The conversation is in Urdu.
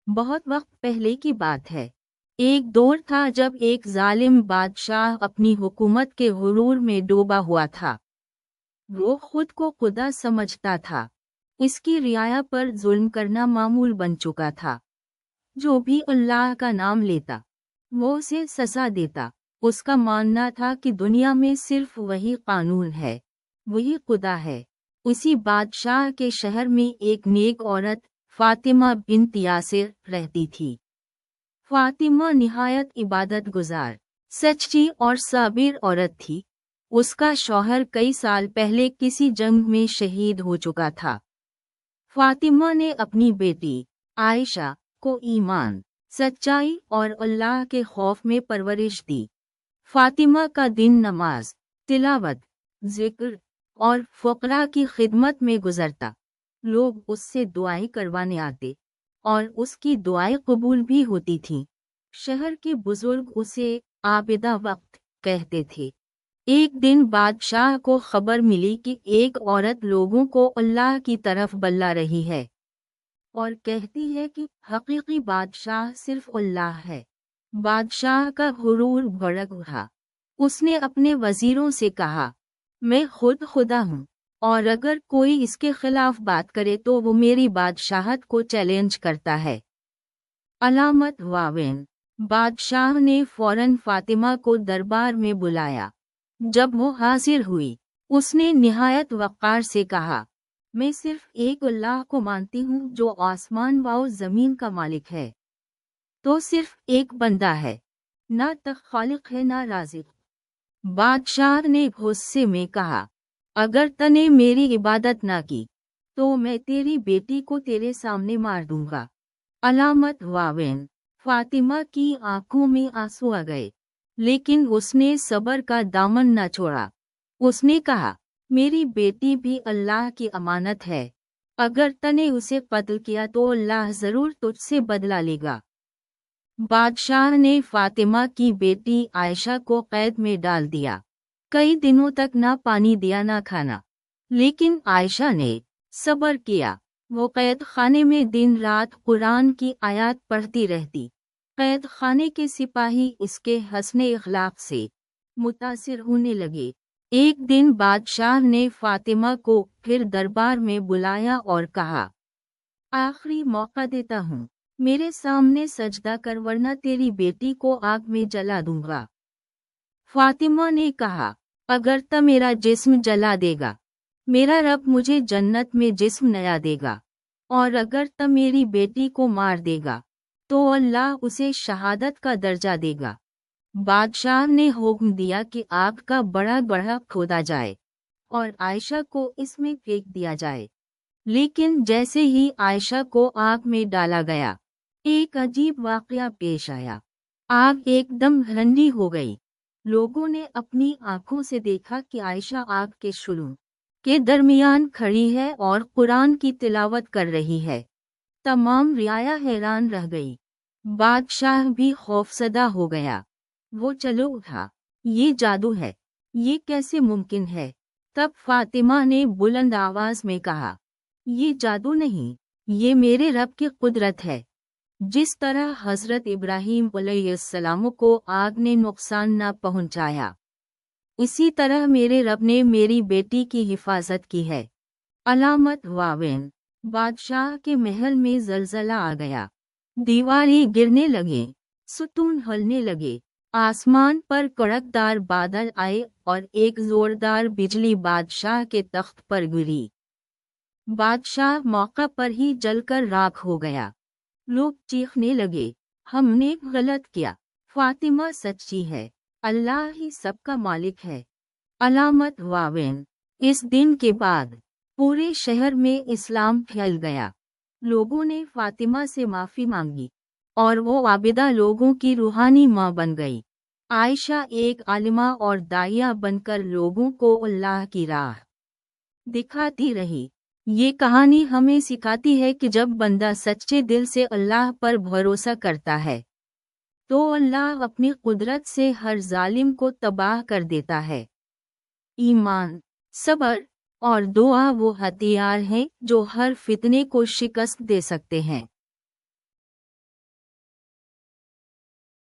بہت وقت پہلے کی بات ہے۔ ایک دور تھا جب ایک ظالم بادشاہ اپنی حکومت کے غرور میں ڈوبا ہوا تھا۔ وہ خود کو خدا سمجھتا تھا۔ اس کی رعایا پر ظلم کرنا معمول بن چکا تھا۔ جو بھی اللہ کا نام لیتا وہ اسے سزا دیتا۔ اس کا ماننا تھا کہ دنیا میں صرف وہی قانون ہے، وہی خدا ہے۔ اسی بادشاہ کے شہر میں ایک نیک عورت فاطمہ بنت یاسر رہتی تھی۔ فاطمہ نہایت عبادت گزار، سچی اور صابر عورت تھی۔ اس کا شوہر کئی سال پہلے کسی جنگ میں شہید ہو چکا تھا۔ فاطمہ نے اپنی بیٹی عائشہ کو ایمان، سچائی اور اللہ کے خوف میں پرورش دی۔ فاطمہ کا دن نماز، تلاوت، ذکر اور فقراء کی خدمت میں گزرتا۔ لوگ اس سے دعائیں کروانے آتے اور اس کی دعائیں قبول بھی ہوتی تھیں۔ شہر کے بزرگ اسے عابدہ وقت کہتے تھے۔ ایک دن بادشاہ کو خبر ملی کہ ایک عورت لوگوں کو اللہ کی طرف بلا رہی ہے اور کہتی ہے کہ حقیقی بادشاہ صرف اللہ ہے۔ بادشاہ کا غرور بھڑک اٹھا۔ اس نے اپنے وزیروں سے کہا، میں خود خدا ہوں، اور اگر کوئی اس کے خلاف بات کرے تو وہ میری بادشاہت کو چیلنج کرتا ہے۔ علامت واوین۔ بادشاہ نے فوراً فاطمہ کو دربار میں بلایا۔ جب وہ حاضر ہوئی، اس نے نہایت وقار سے کہا، میں صرف ایک اللہ کو مانتی ہوں جو آسمان و زمین کا مالک ہے۔ تو صرف ایک بندہ ہے، نہ خالق ہے نہ رازق۔ بادشاہ نے غصے میں کہا، اگر تنے میری عبادت نہ کی تو میں تیری بیٹی کو تیرے سامنے مار دوں گا۔ علامت واوین۔ فاطمہ کی آنکھوں میں آنسو آ گئے، لیکن اس نے صبر کا دامن نہ چھوڑا۔ اس نے کہا، میری بیٹی بھی اللہ کی امانت ہے۔ اگر تنے اسے قتل کیا تو اللہ ضرور تجھ سے بدلہ لے گا۔ بادشاہ نے فاطمہ کی بیٹی عائشہ کو قید میں ڈال دیا۔ کئی دنوں تک نہ پانی دیا نہ کھانا، لیکن عائشہ نے صبر کیا۔ وہ قید خانے میں دن رات قرآن کی آیات پڑھتی رہتی۔ قید خانے کے سپاہی اس کے حسن اخلاق سے متاثر ہونے لگے۔ ایک دن بادشاہ نے فاطمہ کو پھر دربار میں بلایا اور کہا، آخری موقع دیتا ہوں، میرے سامنے سجدہ کر ورنہ تیری بیٹی کو آگ میں جلا دوں گا۔ فاطمہ نے کہا، اگر تو میرا جسم جلا دے گا، میرا رب مجھے جنت میں جسم نیا دے گا، اور اگر تو میری بیٹی کو مار دے گا تو اللہ اسے شہادت کا درجہ دے گا۔ بادشاہ نے حکم دیا کہ آگ کا بڑا گڑھا کھودا جائے اور عائشہ کو اس میں پھینک دیا جائے۔ لیکن جیسے ہی عائشہ کو آگ میں ڈالا گیا، ایک عجیب واقعہ پیش آیا۔ آگ ایک دم ٹھنڈی ہو گئی۔ لوگوں نے اپنی آنکھوں سے دیکھا کہ عائشہ آگ کے شعلوں کے درمیان کھڑی ہے اور قرآن کی تلاوت کر رہی ہے۔ تمام رعایا حیران رہ گئی۔ بادشاہ بھی خوفزدہ ہو گیا۔ وہ چلو اٹھا، یہ جادو ہے، یہ کیسے ممکن ہے؟ تب فاطمہ نے بلند آواز میں کہا، یہ جادو نہیں، یہ میرے رب کی قدرت ہے۔ جس طرح حضرت ابراہیم علیہ السلام کو آگ نے نقصان نہ پہنچایا، اسی طرح میرے رب نے میری بیٹی کی حفاظت کی ہے۔ علامت واوین۔ بادشاہ کے محل میں زلزلہ آ گیا۔ دیواریں گرنے لگیں، ستون ہلنے لگے، آسمان پر کڑکدار بادل آئے اور ایک زوردار بجلی بادشاہ کے تخت پر گری۔ بادشاہ موقع پر ہی جل کر راکھ ہو گیا۔ لوگ چیخنے لگے، ہم نے غلط کیا، فاطمہ سچی ہے، اللہ ہی سب کا مالک ہے۔ علامت واوین۔ اس دن کے بعد پورے شہر میں اسلام پھیل گیا۔ لوگوں نے فاطمہ سے معافی مانگی اور وہ عابدہ لوگوں کی روحانی ماں بن گئی۔ عائشہ ایک عالمہ اور داعیہ بن کر لوگوں کو اللہ کی راہ دکھاتی رہی۔ یہ کہانی ہمیں سکھاتی ہے کہ جب بندہ سچے دل سے اللہ پر بھروسہ کرتا ہے تو اللہ اپنی قدرت سے ہر ظالم کو تباہ کر دیتا ہے۔ ایمان، صبر اور دعا وہ ہتھیار ہیں جو ہر فتنے کو شکست دے سکتے ہیں۔